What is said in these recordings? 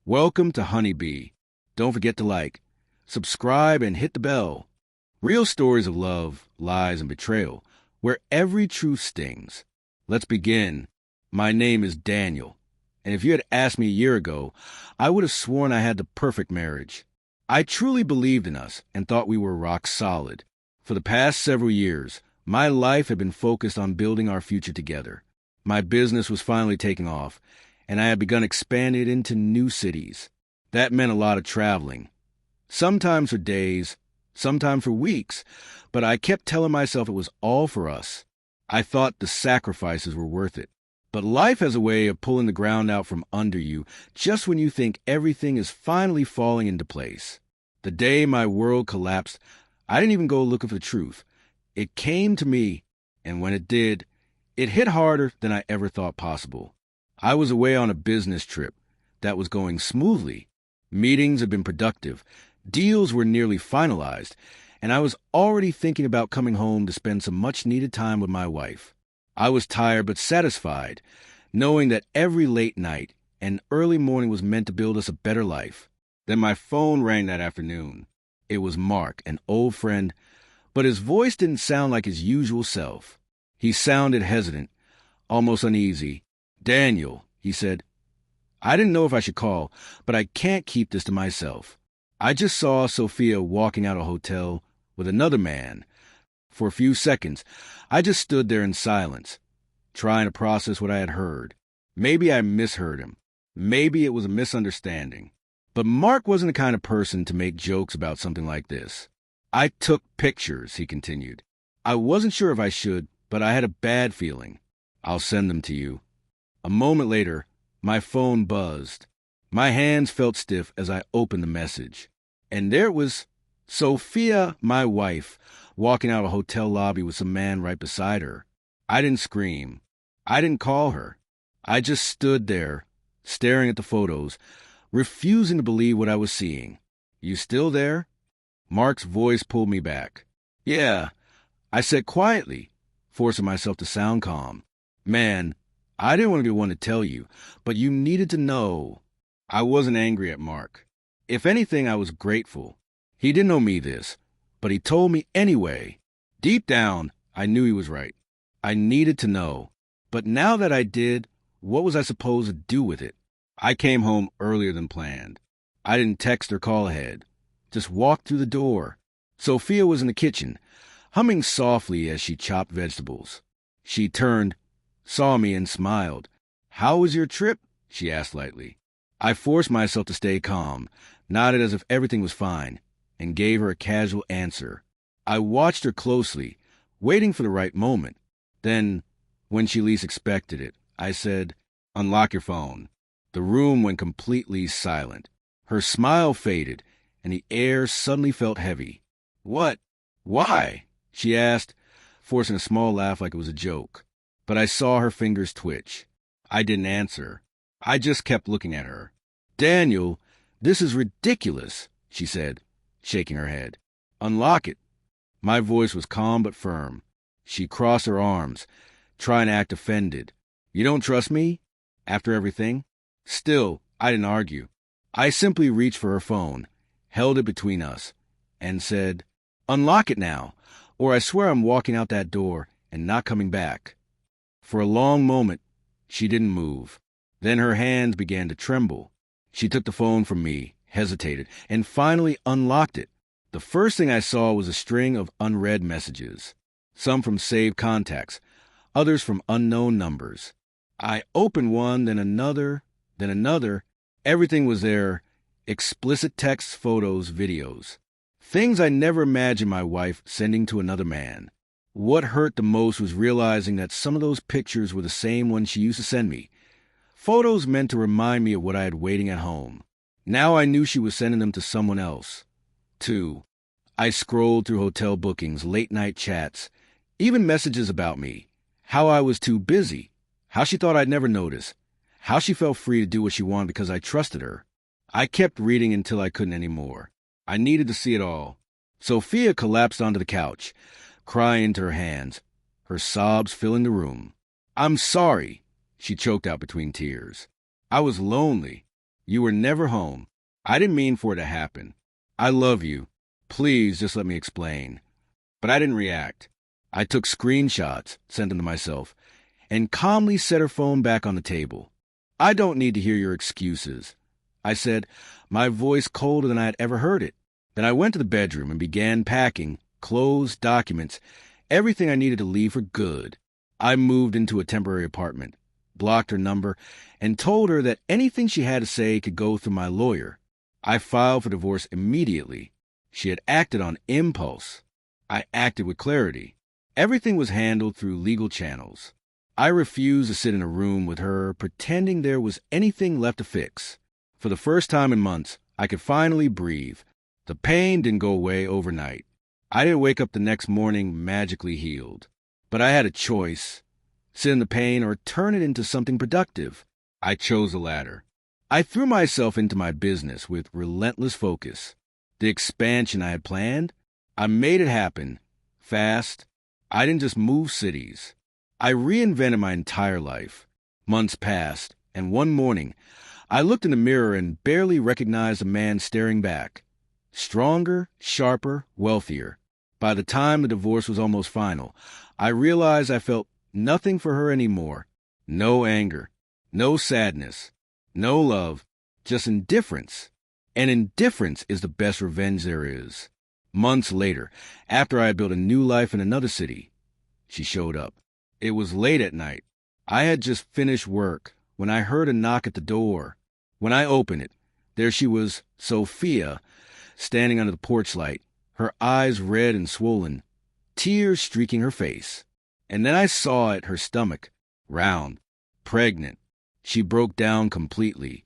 Welcome to Honeybee. Don't forget to like, subscribe, and hit the bell. Real stories of love, lies, and betrayal, where every truth stings. Let's begin. My name is Daniel, and if you had asked me a year ago, I would have sworn I had the perfect marriage. I truly believed in us and thought we were rock solid. For the past several years, my life had been focused on building our future together. My business was finally taking off, and I had begun expanding it into new cities. That meant a lot of traveling, sometimes for days, sometimes for weeks, but I kept telling myself it was all for us. I thought the sacrifices were worth it. But life has a way of pulling the ground out from under you just when you think everything is finally falling into place. The day my world collapsed, I didn't even go looking for the truth. It came to me, and when it did, it hit harder than I ever thought possible. I was away on a business trip that was going smoothly. Meetings had been productive, deals were nearly finalized, and I was already thinking about coming home to spend some much-needed time with my wife. I was tired but satisfied, knowing that every late night and early morning was meant to build us a better life. Then my phone rang that afternoon. It was Mark, an old friend, but his voice didn't sound like his usual self. He sounded hesitant, almost uneasy. "Daniel," he said, "I didn't know if I should call, but I can't keep this to myself. I just saw Sophia walking out of a hotel with another man. For a few seconds, I just stood there in silence, trying to process what I had heard. Maybe I misheard him. Maybe it was a misunderstanding. But Mark wasn't the kind of person to make jokes about something like this. I took pictures," he continued. "I wasn't sure if I should, but I had a bad feeling. I'll send them to you." A moment later, my phone buzzed. My hands felt stiff as I opened the message. And there it was, Sophia, my wife, walking out of a hotel lobby with some man right beside her. I didn't scream. I didn't call her. I just stood there, staring at the photos, refusing to believe what I was seeing. "You still there?" Mark's voice pulled me back. "Yeah," I said quietly, forcing myself to sound calm. "Man, I didn't want to be the one to tell you, but you needed to know." I wasn't angry at Mark. If anything, I was grateful. He didn't owe me this, but he told me anyway. Deep down, I knew he was right. I needed to know. But now that I did, what was I supposed to do with it? I came home earlier than planned. I didn't text or call ahead. Just walked through the door. Sophia was in the kitchen, humming softly as she chopped vegetables. She turned, saw me, and smiled. "How was your trip?" she asked lightly. I forced myself to stay calm, nodded as if everything was fine, and gave her a casual answer. I watched her closely, waiting for the right moment. Then, when she least expected it, I said, "Unlock your phone." The room went completely silent. Her smile faded, and the air suddenly felt heavy. "What? Why?" she asked, forcing a small laugh like it was a joke. But I saw her fingers twitch. I didn't answer. I just kept looking at her. "Daniel, this is ridiculous," she said, shaking her head. "Unlock it." My voice was calm but firm. She crossed her arms, trying to act offended. "You don't trust me? After everything?" Still, I didn't argue. I simply reached for her phone, held it between us, and said, "Unlock it now, or I swear I'm walking out that door and not coming back." For a long moment, she didn't move. Then her hands began to tremble. She took the phone from me, hesitated, and finally unlocked it. The first thing I saw was a string of unread messages, some from saved contacts, others from unknown numbers. I opened one, then another. Everything was there: explicit texts, photos, videos. Things I never imagined my wife sending to another man. What hurt the most was realizing that some of those pictures were the same ones she used to send me. Photos meant to remind me of what I had waiting at home. Now I knew she was sending them to someone else, too. I scrolled through hotel bookings, late-night chats, even messages about me. How I was too busy. How she thought I'd never notice. How she felt free to do what she wanted because I trusted her. I kept reading until I couldn't anymore. I needed to see it all. Sophia collapsed onto the couch, crying into her hands, her sobs filling the room. "I'm sorry," she choked out between tears. "I was lonely. You were never home. I didn't mean for it to happen. I love you. Please just let me explain. But I didn't react. I took screenshots, sent them to myself, and calmly set her phone back on the table. I don't need to hear your excuses, I said, my voice colder than I had ever heard it. Then I went to the bedroom and began packing, clothes, documents, everything I needed to leave for good. I moved into a temporary apartment, blocked her number, and told her that anything she had to say could go through my lawyer. I filed for divorce immediately. She had acted on impulse. I acted with clarity. Everything was handled through legal channels. I refused to sit in a room with her pretending there was anything left to fix. For the first time in months, I could finally breathe. The pain didn't go away overnight. I didn't wake up the next morning magically healed. But I had a choice: sit in the pain or turn it into something productive. I chose the latter. I threw myself into my business with relentless focus. The expansion I had planned, I made it happen. Fast. I didn't just move cities. I reinvented my entire life. Months passed, and one morning, I looked in the mirror and barely recognized a man staring back. Stronger, sharper, wealthier. By the time the divorce was almost final, I realized I felt nothing for her anymore. No anger, no sadness, no love, just indifference. And indifference is the best revenge there is. Months later, after I had built a new life in another city, she showed up. It was late at night. I had just finished work when I heard a knock at the door. When I opened it, there she was, Sophia, standing under the porch light, her eyes red and swollen, tears streaking her face. And then I saw it, her stomach, round, pregnant. She broke down completely,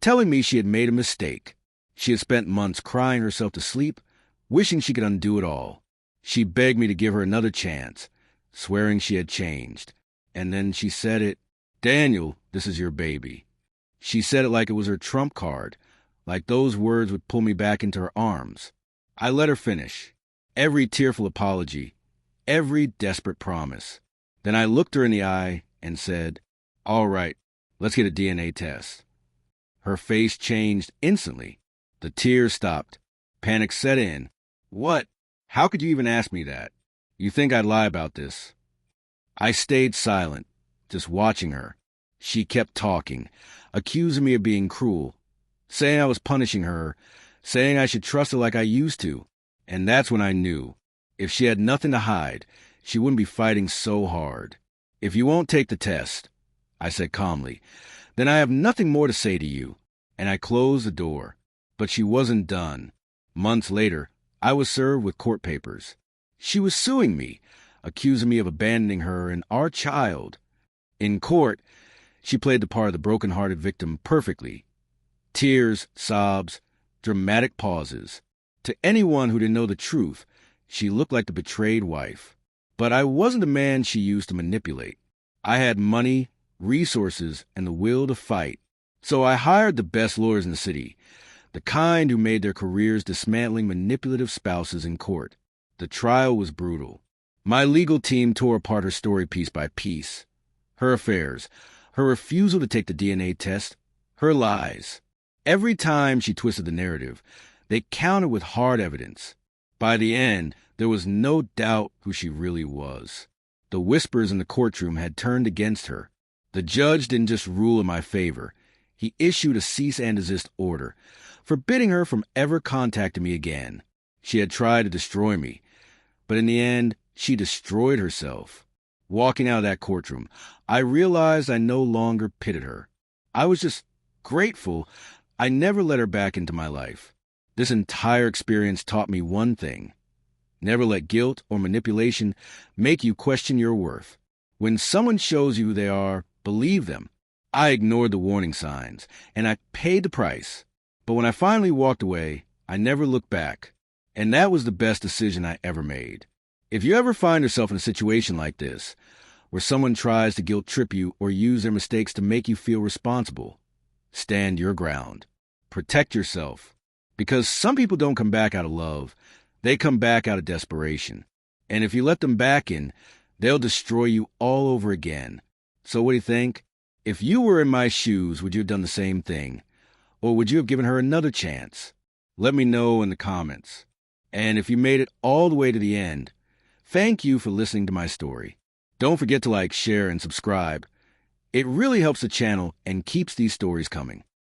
telling me she had made a mistake. She had spent months crying herself to sleep, wishing she could undo it all. She begged me to give her another chance, swearing she had changed. And then she said it, "Daniel, this is your baby." She said it like it was her trump card, like those words would pull me back into her arms. I let her finish. Every tearful apology, every desperate promise. Then I looked her in the eye and said, "All right, let's get a DNA test." Her face changed instantly. The tears stopped. Panic set in. "What? How could you even ask me that? You think I'd lie about this?" I stayed silent, just watching her. She kept talking, accusing me of being cruel, saying I was punishing her, saying I should trust her like I used to. And that's when I knew. If she had nothing to hide, she wouldn't be fighting so hard. "If you won't take the test," I said calmly, "then I have nothing more to say to you." And I closed the door. But she wasn't done. Months later, I was served with court papers. She was suing me, accusing me of abandoning her and our child. In court, she played the part of the broken-hearted victim perfectly. Tears, sobs, dramatic pauses. To anyone who didn't know the truth, she looked like the betrayed wife. But I wasn't the man she used to manipulate. I had money, resources, and the will to fight. So I hired the best lawyers in the city, the kind who made their careers dismantling manipulative spouses in court. The trial was brutal. My legal team tore apart her story piece by piece. Her affairs, her refusal to take the DNA test, her lies. Every time she twisted the narrative, they countered with hard evidence. By the end, there was no doubt who she really was. The whispers in the courtroom had turned against her. The judge didn't just rule in my favor. He issued a cease and desist order, forbidding her from ever contacting me again. She had tried to destroy me, but in the end, she destroyed herself. Walking out of that courtroom, I realized I no longer pitied her. I was just grateful I never let her back into my life. This entire experience taught me one thing: never let guilt or manipulation make you question your worth. When someone shows you who they are, believe them. I ignored the warning signs, and I paid the price. But when I finally walked away, I never looked back. And that was the best decision I ever made. If you ever find yourself in a situation like this, where someone tries to guilt trip you or use their mistakes to make you feel responsible, stand your ground. Protect yourself. Because some people don't come back out of love. They come back out of desperation. And if you let them back in, they'll destroy you all over again. So what do you think? If you were in my shoes, would you have done the same thing? Or would you have given her another chance? Let me know in the comments. And if you made it all the way to the end, thank you for listening to my story. Don't forget to like, share, and subscribe. It really helps the channel and keeps these stories coming.